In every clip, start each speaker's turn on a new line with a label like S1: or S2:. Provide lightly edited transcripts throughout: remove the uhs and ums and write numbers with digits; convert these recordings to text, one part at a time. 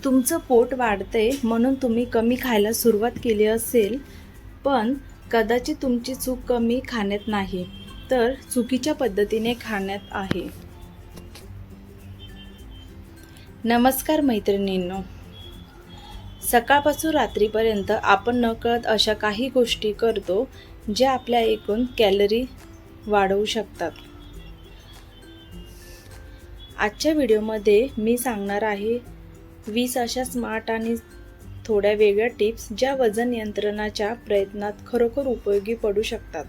S1: तुमचं पोट वाढतंय म्हणून तुम्ही कमी खायला सुरुवात केली असेल, पण कदाचित तुमची चूक कमी खाण्यात नाही, तर चुकीच्या पद्धतीने खाण्यात आहे. नमस्कार मैत्रिणींनो. सकाळपासून रात्रीपर्यंत आपण नकळत अशा काही गोष्टी करतो ज्या आपल्या एकूण कॅलरी वाढवू शकतात. आजच्या व्हिडिओमध्ये मी सांगणार आहे 20 अशा स्मार्ट आणि थोड्या वेगळ्या टिप्स ज्या वजन नियंत्रणाच्या प्रयत्नात खरोखर उपयोगी पडू शकतात.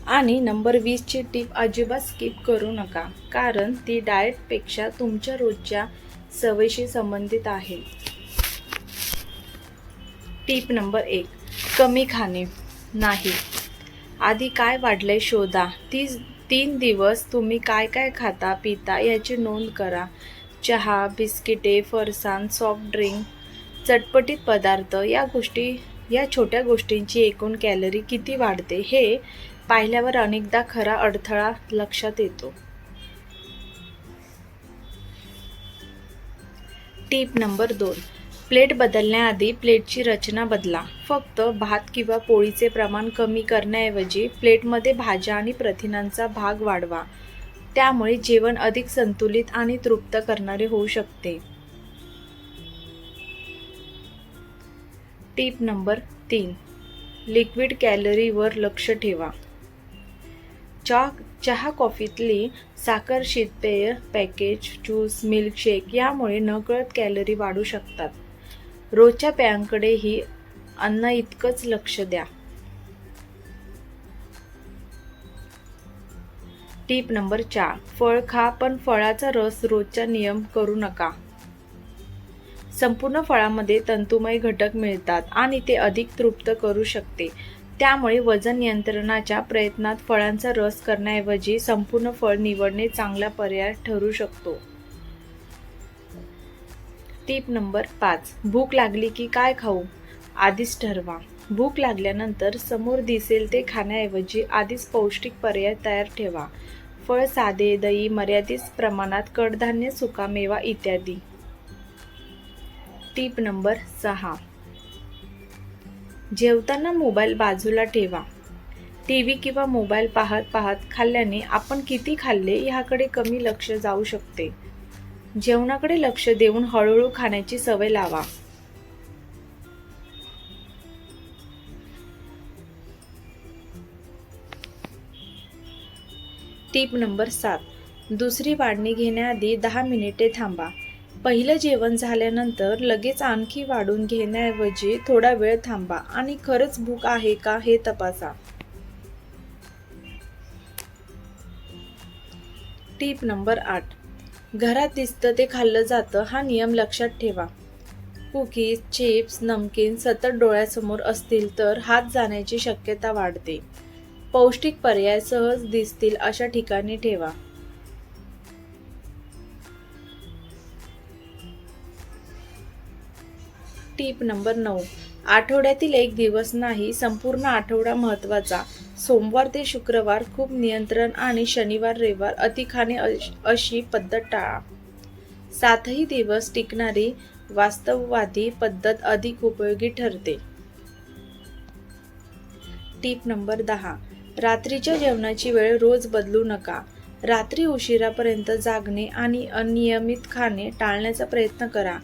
S1: आणि नंबर 20 ची टिप अजिबात स्किप करू नका, कारण ती डाएटपेक्षा तुमच्या रोजच्या सवयीशी संबंधित आहे. Tip number 1. कमी खाणे नाही. आधी काय वाढलंय शोधा. 3 दिवस तुम्ही काय काय खाता पिता याची नोंद करा. चहा, बिस्किटे, फरसाण, सॉफ्ट ड्रिंक, चटपटीत पदार्थ या छोट्या गोष्टींची एकूण कॅलरी किती वाढते हे पाहिल्यावर अनेकदा खरा अडथळा लक्षात येतो. Tip number 2. प्लेट बदलण्याआधी प्लेटची रचना बदला. फक्त भात किंवा पोळीचे प्रमाण कमी करण्याऐवजी प्लेटमध्ये भाज्या आणि प्रथिनांचा भाग वाढवा. त्यामुळे जेवण अधिक संतुलित आणि तृप्त करणारे होऊ शकते. Tip number 3. लिक्विड कॅलरीवर लक्ष ठेवा. चहा, कॉफीतली साखर, शीतपेय, पॅकेज, ज्यूस, मिल्कशेक यामुळे नकळत कॅलरी वाढू शकतात. रोजच्या पेयांकडेही अन्न इतकंच लक्ष द्या. Tip number 4. फळ खा, पण फळाचा रस रोजचा नियम करू नका. संपूर्ण फळामध्ये तंतुमय घटक मिळतात आणि ते अधिक तृप्त करू शकते. त्यामुळे वजन नियंत्रणाच्या प्रयत्नात फळांचा रस करण्याऐवजी संपूर्ण फळ निवडणे चांगला पर्याय ठरू शकतो. Tip number 5. भूक लागली की काय खाऊ आधीच ठरवा. भूक लागल्यानंतर समोर दिसेल ते खाण्याऐवजी आधीच पौष्टिक पर्याय तयार ठेवा. फळ, साधे, दही, मर्यादित प्रमाणात कडधान्य, सुकामेवा इत्यादी. Tip number 6. जेवताना मोबाईल बाजूला ठेवा. टीव्ही किंवा मोबाईल पाहत पाहत खाल्ल्याने आपण किती खाल्ले याकडे कमी लक्ष जाऊ शकते. जेवणाकडे लक्ष देऊन हळूहळू खाण्याची सवय लावा. Tip number 7. दुसरी वाढणी घेण्याआधी 10 मिनिटे थांबा. पहिलं जेवण झाल्यानंतर लगेच आणखी वाढून घेण्याऐवजी थोडा वेळ थांबा आणि खरंच भूक आहे का हे तपासा. Tip number 8. घरात दिसतं ते खाल्लं जातं हा नियम लक्षात ठेवा. कुकीज, चिप्स, नमकीन सतत डोळ्यासमोर असतील तर हात जाण्याची शक्यता वाढते. पौष्टिक पर्याय सहज दिसतील अशा ठिकाणी ठेवा. Tip number 9. आठवड्यातील एक दिवस नाही, संपूर्ण आठवडा महत्त्वाचा. सोमवार ते शुक्रवार खूप नियंत्रण आणि शनिवार रविवार अति खाणे अशी पद्धत टाळा. 7ही दिवस टिकणारी वास्तववादी पद्धत अधिक उपयोगी ठरते. Tip number 10. रात्रीच्या जेवणाची वेळ रोज बदलू नका. रात्री उशिरापर्यंत जागणे आणि अनियमित खाणे टाळण्याचा प्रयत्न करा.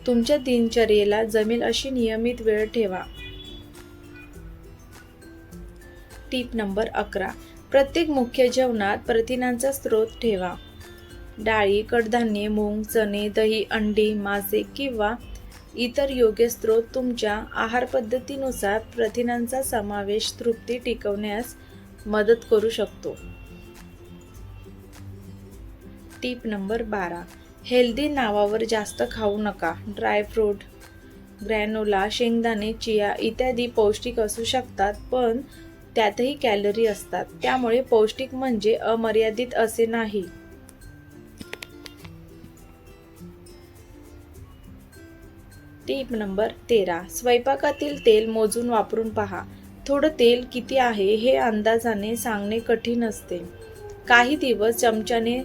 S1: तुमच्या दिनचर्येला जमेल अशी नियमित वेळ ठेवा. Tip number 11. प्रत्येक मुख्य जेवणात प्रथिनांचा स्रोत ठेवा. डाळी, कडधान्ये, मूग, चणे, दही, अंडी, मासे किंवा इतर योग्य स्रोत. तुमच्या आहार पद्धतीनुसार प्रथिनांचा समावेश तृप्ती टिकवण्यास मदत करू शकतो. Tip number 12. हेल्दी नावावर जास्त खाऊ नका. ड्रायफ्रूट, ग्रॅनोला, शेंगदाणे, चिया इत्यादी पौष्टिक असू शकतात, पण त्यातही कॅलरी असतात. त्यामुळे पौष्टिक म्हणजे अमर्यादित असे नाही. Tip number 13. स्वयंपाकातील तेल मोजून वापरून पहा. थोडं तेल किती आहे हे अंदाजाने सांगणे कठीण असते. काही दिवस चमच्याने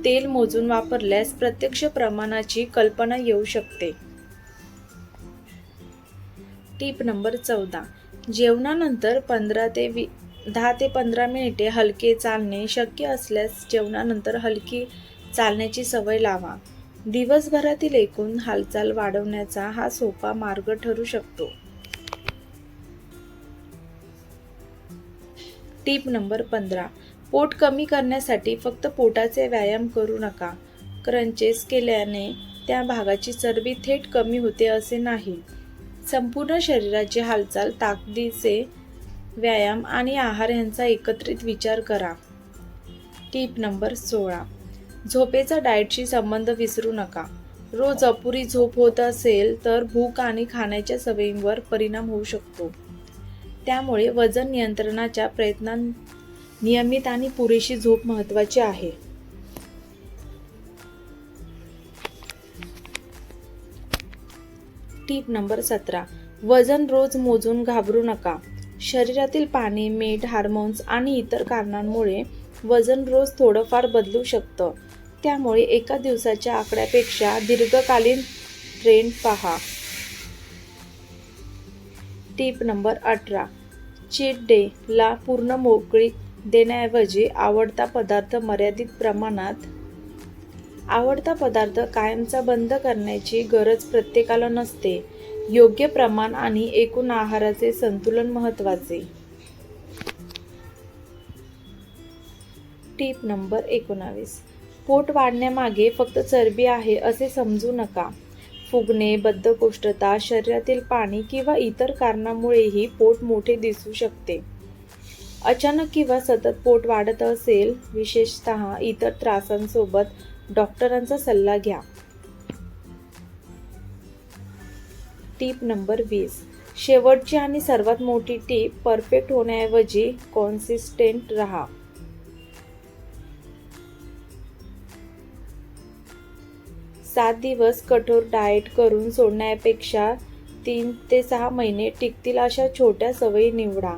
S1: तेल मोजून वापरल्यास प्रत्यक्ष प्रमाणाची कल्पना येऊ शकते. टीप नंबर 14. जेवणानंतर 10 ते 15 मिनिटे हलके चालणे. शक्य असल्यास जेवणानंतर हलकी चालण्याची सवय लावा. दिवसभरातील एकूण हालचाल वाढवण्याचा हा सोपा मार्ग ठरू शकतो. टीप नंबर 15. पोट कमी करण्यासाठी फक्त पोटाचे व्यायाम करू नका. क्रंचेस केल्याने त्या भागाची चरबी थेट कमी होते असे नाही. संपूर्ण शरीराची हालचाल, ताकदीचे व्यायाम आणि आहार यांचा एकत्रित विचार करा. टीप नंबर 16. झोपेचा डाएटशी संबंध विसरू नका. रोज अपुरी झोप होत असेल तर भूक आणि खाण्याच्या सवयींवर परिणाम होऊ शकतो. त्यामुळे वजन नियंत्रणाच्या प्रयत्नांत नियमित आणि पुरेशी झोप महत्त्वाची आहे. टीप नंबर 17. वजन रोज मोजून घाबरू नका. शरीरातील पाणी, मीठ, हार्मोन्स आणि इतर कारणांमुळे वजन रोज थोडंफार बदलू शकतं. त्यामुळे एका दिवसाच्या आकड्यापेक्षा दीर्घकालीन ट्रेंड पहा. टीप नंबर 18. चीट डे ला पूर्ण मोकळीक देण्याऐवजी आवडता पदार्थ मर्यादित प्रमाणात. आवडता पदार्थ कायमचा बंद करण्याची गरज प्रत्येकाला नसते. योग्य प्रमाण आणि एकूण आहाराचे संतुलन महत्त्वाचे. टीप नंबर 19. पोट वाढण्यामागे फक्त चरबी आहे असे समजू नका. फुगणे, बद्धकोष्ठता, शरीरातील पाणी किंवा इतर कारणामुळेही पोट मोठे दिसू शकते. अचानक किंवा सतत पोट वाढत असेल, विशेषतः इतर त्रासांसोबत, डॉक्टरांचा सल्ला घ्या. टीप नंबर 20. शेवटची आणि सर्वात मोठी टीप, परफेक्ट होण्याऐवजी कॉन्सिस्टेंट राहा. सात दिवस कठोर डाएट करून सोडण्यापेक्षा 3 ते 6 महिने टिकतील अशा छोट्या सवयी निवडा.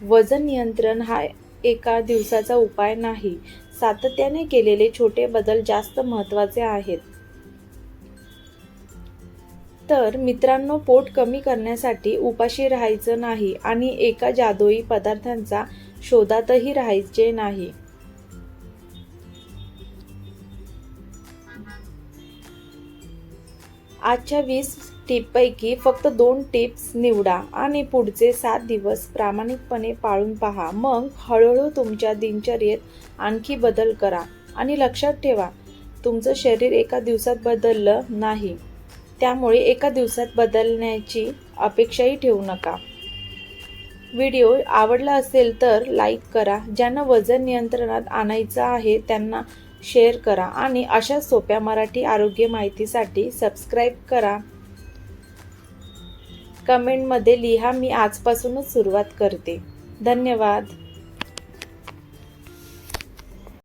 S1: वजन नियंत्रण हा एका दिवसाचा उपाय नाही. सातत्याने केलेले छोटे बदल जास्त महत्त्वाचे आहेत. तर मित्रांनो, पोट कमी करण्यासाठी उपाशी राहायचं नाही आणि एका जादुई पदार्थांचा शोधातही राहायचे नाही. आजच्या 20 टिपपैकी फक्त 2 टिप्स निवडा आणि पुढचे 7 दिवस प्रामाणिकपणे पाळून पहा. मग हळूहळू तुमच्या दिनचर्येत आणखी बदल करा. आणि लक्षात ठेवा, तुमचं शरीर एका दिवसात बदललं नाही. त्यामुळे एका दिवसात बदलण्याची अपेक्षाही ठेवू नका. व्हिडिओ आवडला असेल तर लाईक करा. ज्यांना वजन नियंत्रणात आणायचं आहे त्यांना शेअर करा आणि अशा सोप्या मराठी आरोग्य माहितीसाठी सबस्क्राईब करा. कमेंटमध्ये लिहा, मी आजपासूनच सुरुवात करते. धन्यवाद.